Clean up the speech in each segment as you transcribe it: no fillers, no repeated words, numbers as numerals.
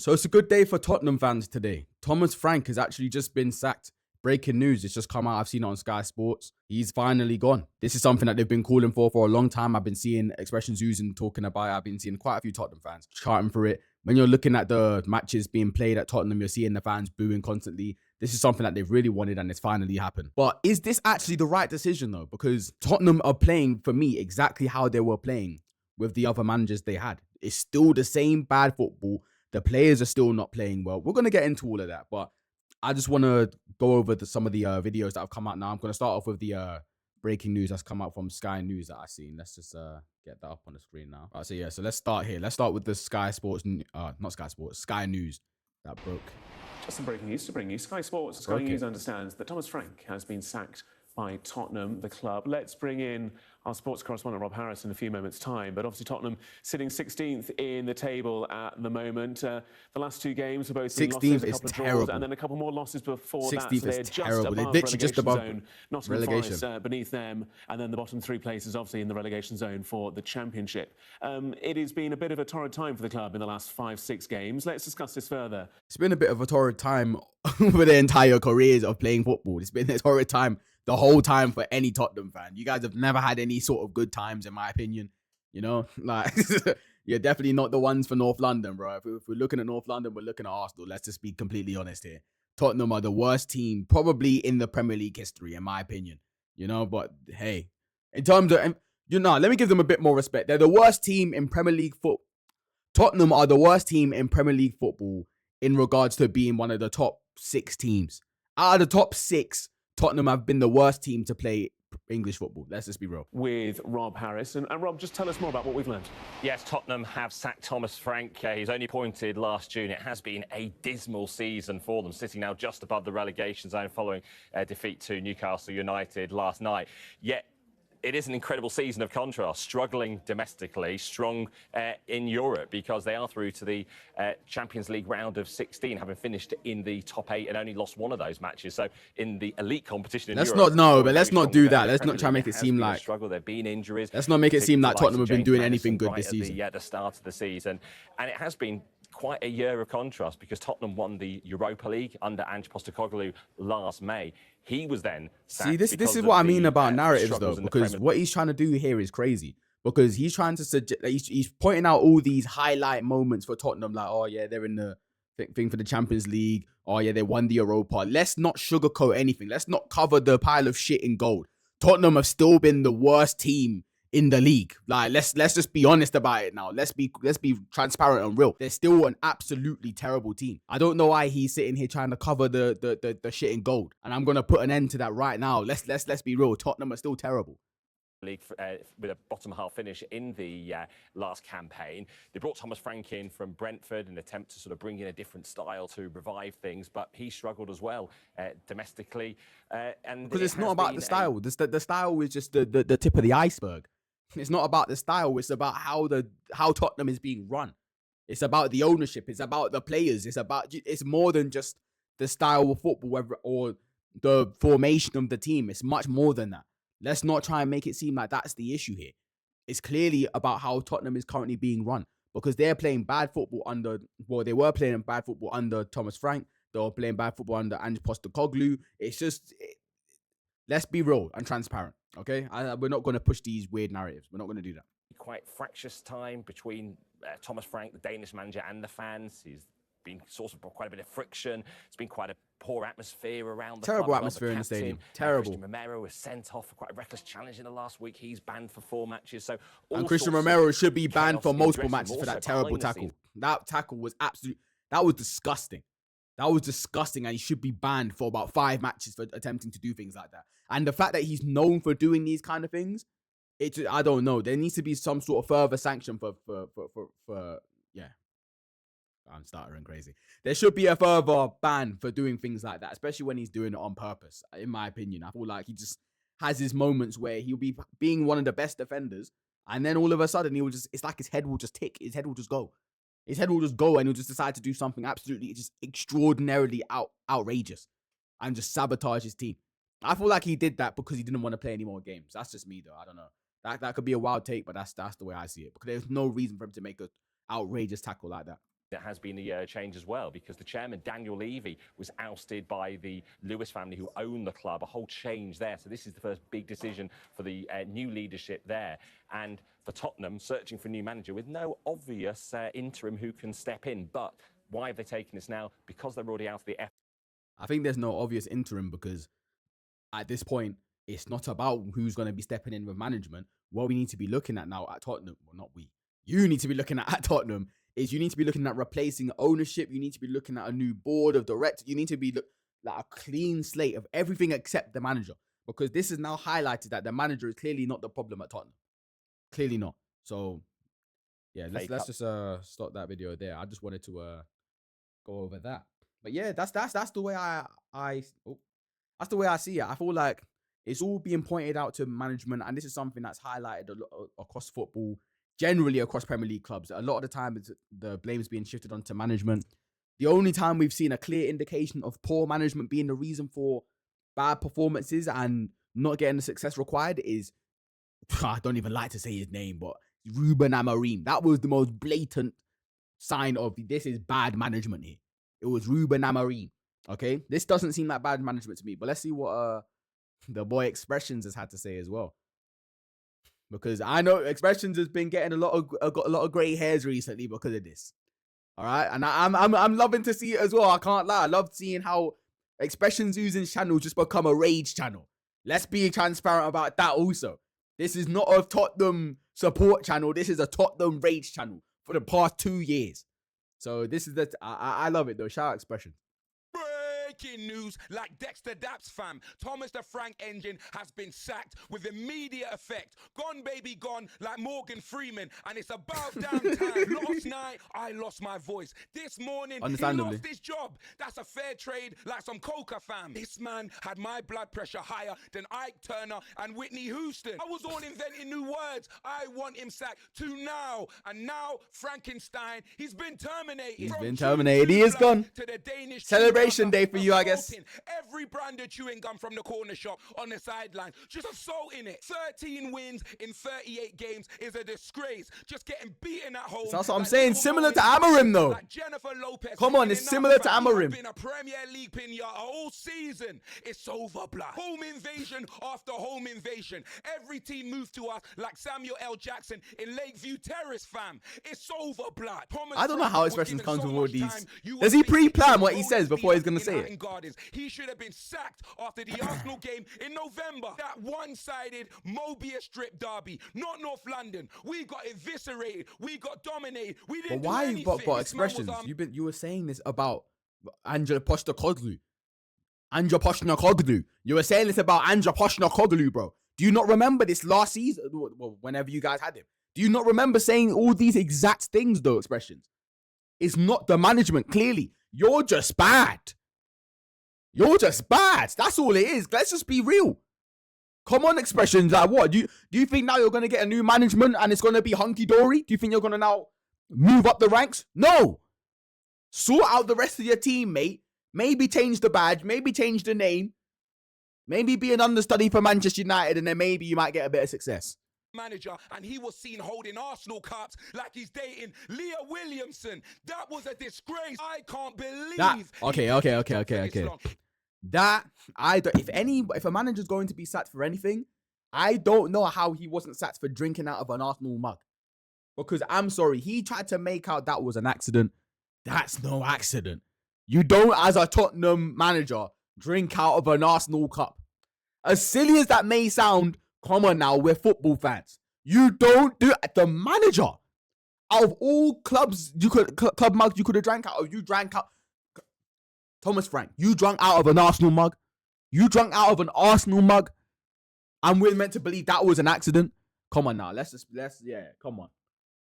So it's a good day for Tottenham fans today. Thomas Frank has actually just been sacked. Breaking news, it's just come out. I've seen it on Sky Sports. He's finally gone. This is something that they've been calling for a long time. I've been seeing expressions used and talking about it. I've been seeing quite a few Tottenham fans charting for it. When you're looking at the matches being played at Tottenham, you're seeing the fans booing constantly. This is something that they've really wanted and it's finally happened. But is this actually the right decision though? Because Tottenham are playing, for me, exactly how they were playing with the other managers they had. It's still the same bad football. The players are still not playing well. We're going to get into all of that, but I just want to go over some of the videos that have come out now. I'm going to start off with the breaking news that's come out from Sky News that I've seen. Let's just get that up on the screen now. All right, so yeah, so let's start here. Let's start with the Sky Sports, not Sky Sports, Sky News that broke. Just some breaking news to bring you. Sky Sports, Sky News understands that Thomas Frank has been sacked by Tottenham, the club. Let's bring in our sports correspondent, Rob Harris, in a few moments' time. But obviously Tottenham sitting 16th in the table at the moment. The last two games were both 16th is terrible. And then a couple more losses before 16th that. So is terrible. They're literally just above zone, relegation. Forest, beneath them. And then the bottom three places, obviously, in the relegation zone for the Championship. It has been a bit of a torrid time for the club in the last 5-6 games. Let's discuss this further. It's been a bit of a torrid time for their entire careers of playing football. It's been a torrid time the whole time for any Tottenham fan. You guys have never had any sort of good times, in my opinion. You know, like, you're definitely not the ones for North London, bro. If we're looking at North London, we're looking at Arsenal. Let's just be completely honest here. Tottenham are the worst team probably in the Premier League history, in my opinion. You know, but hey, in terms of, let me give them a bit more respect. They're the worst team in Premier League football. Tottenham are the worst team in Premier League football in regards to being one of the top 6 teams. Out of the top 6, Tottenham have been the worst team to play English football. Let's just be real. With Rob Harris. And Rob, just tell us more about what we've learned. Yes, Tottenham have sacked Thomas Frank. He's only appointed last June. It has been a dismal season for them, sitting now just above the relegation zone following a defeat to Newcastle United last night. Yet, it is an incredible season of contrast, struggling domestically, strong in Europe, because they are through to the Champions League round of 16, having finished in the top 8 and only lost one of those matches. So in the elite competition in Europe... Let's not do that. Let's not try and make it seem like... struggle. There have been injuries. Let's not make it seem like Tottenham have been doing anything good this season. At the start of the season. And it has been quite a year of contrast, because Tottenham won the Europa League under Ange Postecoglou last May. He was then sacked. See, this is what I mean about narratives, though, because what he's trying to do here is crazy. Because he's trying to suggest, he's pointing out all these highlight moments for Tottenham, like, oh yeah, they're in the thing for the Champions League. Oh yeah, they won the Europa. Let's not sugarcoat anything. Let's not cover the pile of shit in gold. Tottenham have still been the worst team in the league. Like, let's just be honest about it now. Let's be transparent and real. They're still an absolutely terrible team. I don't know why he's sitting here trying to cover the shit in gold. And I'm gonna put an end to that right now. Let's be real. Tottenham are still terrible. League with a bottom half finish in the last campaign. They brought Thomas Frank in from Brentford in an attempt to sort of bring in a different style to revive things, but he struggled as well domestically. And because it's not about the style. The style is just the tip of the iceberg. It's not about the style. It's about how Tottenham is being run. It's about the ownership. It's about the players. It's more than just the style of football or the formation of the team. It's much more than that. Let's not try and make it seem like that's the issue here. It's clearly about how Tottenham is currently being run, because they're playing bad football they were playing bad football under Thomas Frank. They were playing bad football under Ange Postecoglou. It's just, let's be real and transparent, okay? We're not going to push these weird narratives. We're not going to do that. Quite fractious time between Thomas Frank, the Danish manager, and the fans. He's been source of quite a bit of friction. It's been quite a poor atmosphere around the terrible club. Atmosphere in the stadium. Terrible. Christian Romero was sent off for quite a reckless challenge in the last week. He's banned for 4 matches. So and Christian Romero should be banned for multiple matches for that terrible tackle. That tackle was that was disgusting. That was disgusting, and he should be banned for about 5 matches for attempting to do things like that. And the fact that he's known for doing these kind of things, I don't know. There needs to be some sort of further sanction for yeah. I'm stuttering crazy. There should be a further ban for doing things like that, especially when he's doing it on purpose, in my opinion. I feel like he just has his moments where he'll be being one of the best defenders, and then all of a sudden it's like his head will just tick. His head will just go. His head will just go, and he'll just decide to do something absolutely just extraordinarily outrageous and just sabotage his team. I feel like he did that because he didn't want to play any more games. That's just me, though. I don't know. That could be a wild take, but that's the way I see it. Because there's no reason for him to make an outrageous tackle like that. It has been a change as well, because the chairman, Daniel Levy, was ousted by the Lewis family who own the club. A whole change there. So this is the first big decision for the new leadership there. And for Tottenham, searching for a new manager with no obvious interim who can step in. But why have they taken this now? Because they're already out of the F. I think there's no obvious interim because at this point, it's not about who's going to be stepping in with management. What we need to be looking at now at Tottenham, well, not we, you need to be looking at Tottenham, is you need to be looking at replacing ownership. You need to be looking at a new board of directors. You need to be like a clean slate of everything except the manager, because this is now highlighted that the manager is clearly not the problem at Tottenham. Clearly not. So yeah, let's just stop that video there. I just wanted to go over that. But yeah, that's the way that's the way I see it. I feel like it's all being pointed out to management, and this is something that's highlighted a lot across football, generally across Premier League clubs. A lot of the time, the blame is being shifted onto management. The only time we've seen a clear indication of poor management being the reason for bad performances and not getting the success required is, I don't even like to say his name, but Ruben Amorim. That was the most blatant sign of this is bad management here. It was Ruben Amorim. Okay, this doesn't seem like bad management to me, but let's see what the boy Expressions has had to say as well, because I know Expressions has been getting got a lot of grey hairs recently because of this. All right, and I'm loving to see it as well. I can't lie, I love seeing how Expressions using channel just become a rage channel. Let's be transparent about that also. This is not a Tottenham support channel. This is a Tottenham rage channel for the past 2 years. So this is I love it though. Shout out Expressions. Breaking news, like Dexter Daps fam, Thomas the Frank engine has been sacked with immediate effect. Gone baby gone, like Morgan Freeman, and it's about damn time. Last night, I lost my voice. This morning, he lost his job. That's a fair trade, like some coca fam. This man had my blood pressure higher than Ike Turner and Whitney Houston. I was all inventing new words. I want him sacked to now. And now, Frankenstein, he's been terminated. He's been terminated. He is gone. To the Danish celebration day for you, I guess. Every brand of chewing gum from the corner shop on the sideline, just assaulting it. 13 wins in 38 games is a disgrace. Just getting beaten at home. That's what I'm saying. Similar to Amorim, though. Like Jennifer Lopez. Come on, it's similar to Amorim. Been a Premier League pinata all season. It's over, blood. Home invasion after home invasion. Every team moved to us like Samuel L. Jackson in Lakeview Terrace, fam. It's over, blood. I don't know how Expressions comes with all these. Does he pre-plan what he says before he's going to say it? Gardens. He should have been sacked after the Arsenal game in November. That one-sided Mobius strip derby, not North London. We got eviscerated. We got dominated. We didn't do anything. But Expressions, you were saying this about Angela Postecoglou. Andra Postecoglou. You were saying this about Andra Postecoglou, bro. Do you not remember this last season? Well, whenever you guys had him. Do you not remember saying all these exact things, though, Expressions? It's not the management, clearly. You're just bad. You're just bad. That's all it is. Let's just be real. Come on, Expressions. Like what? Do you think now you're going to get a new management and it's going to be hunky-dory? Do you think you're going to now move up the ranks? No. Sort out the rest of your team, mate. Maybe change the badge. Maybe change the name. Maybe be an understudy for Manchester United, and then maybe you might get a bit of success. Manager, and he was seen holding Arsenal cups like he's dating Leah Williamson. That was a disgrace. I can't believe that. Okay. That if a manager's going to be sacked for anything, I don't know how he wasn't sacked for drinking out of an Arsenal mug. Because I'm sorry, he tried to make out that was an accident. That's no accident. You don't, as a Tottenham manager, drink out of an Arsenal cup. As silly as that may sound, come on now, we're football fans. You don't do it. The manager, out of all clubs, club mugs you could have drank out of, you drank out. Thomas Frank, you drank out of an Arsenal mug. You drank out of an Arsenal mug. And we're meant to believe that was an accident. Come on now,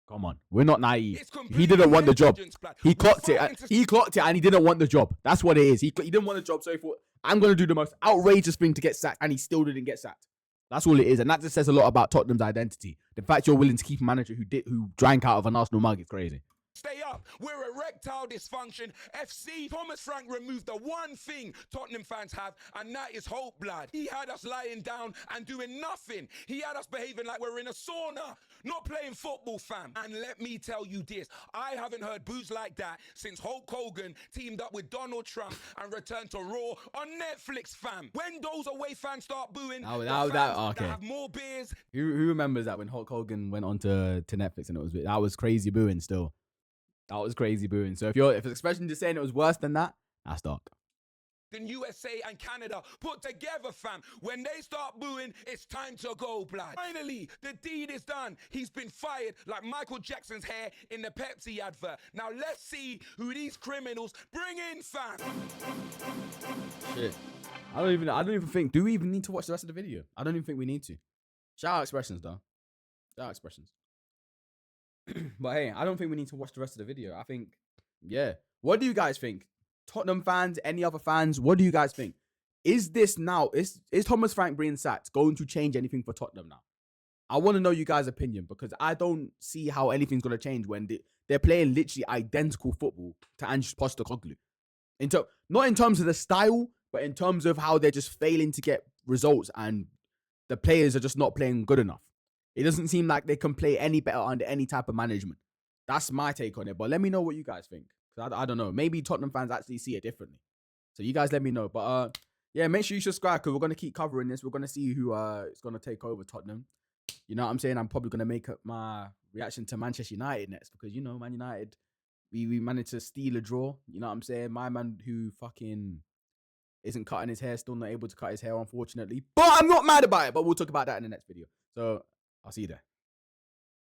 come on. We're not naive. He didn't want the job. He clocked it and he didn't want the job. That's what it is. He didn't want the job, so he thought, I'm going to do the most outrageous thing to get sacked, and he still didn't get sacked. That's all it is, and that just says a lot about Tottenham's identity. The fact you're willing to keep a manager who drank out of an Arsenal mug is crazy. Stay up. We're erectile dysfunction. FC. Thomas Frank removed the one thing Tottenham fans have, and that is hope, blood. He had us lying down and doing nothing. He had us behaving like we're in a sauna, not playing football, fam. And let me tell you this, I haven't heard boos like that since Hulk Hogan teamed up with Donald Trump and returned to Raw on Netflix, fam. When those away fans start booing, okay. that have more beers. Who remembers that when Hulk Hogan went on to Netflix and that was crazy booing still. That was crazy booing. So if it's expression just saying it was worse than that, that's dark. Than USA and Canada put together, fam. When they start booing, it's time to go, blood. Finally, the deed is done. He's been fired like Michael Jackson's hair in the Pepsi advert. Now let's see who these criminals bring in, fam. Shit. I don't even think, do we even need to watch the rest of the video? I don't even think we need to. Shout out expressions though. Shout out expressions. But hey, I don't think we need to watch the rest of the video. I think, yeah. What do you guys think? Tottenham fans, any other fans, what do you guys think? Is this now, is Thomas Frank being sacked going to change anything for Tottenham now? I want to know you guys' opinion because I don't see how anything's going to change when they're playing literally identical football to Ange Postecoglou. Not in terms of the style, but in terms of how they're just failing to get results and the players are just not playing good enough. It doesn't seem like they can play any better under any type of management. That's my take on it. But let me know what you guys think. I don't know. Maybe Tottenham fans actually see it differently. So you guys let me know. But yeah, make sure you subscribe because we're going to keep covering this. We're going to see who is going to take over Tottenham. You know what I'm saying? I'm probably going to make up my reaction to Manchester United next because, you know, Man United, we managed to steal a draw. You know what I'm saying? My man who fucking isn't cutting his hair, still not able to cut his hair, unfortunately. But I'm not mad about it. But we'll talk about that in the next video. So I'll see you there.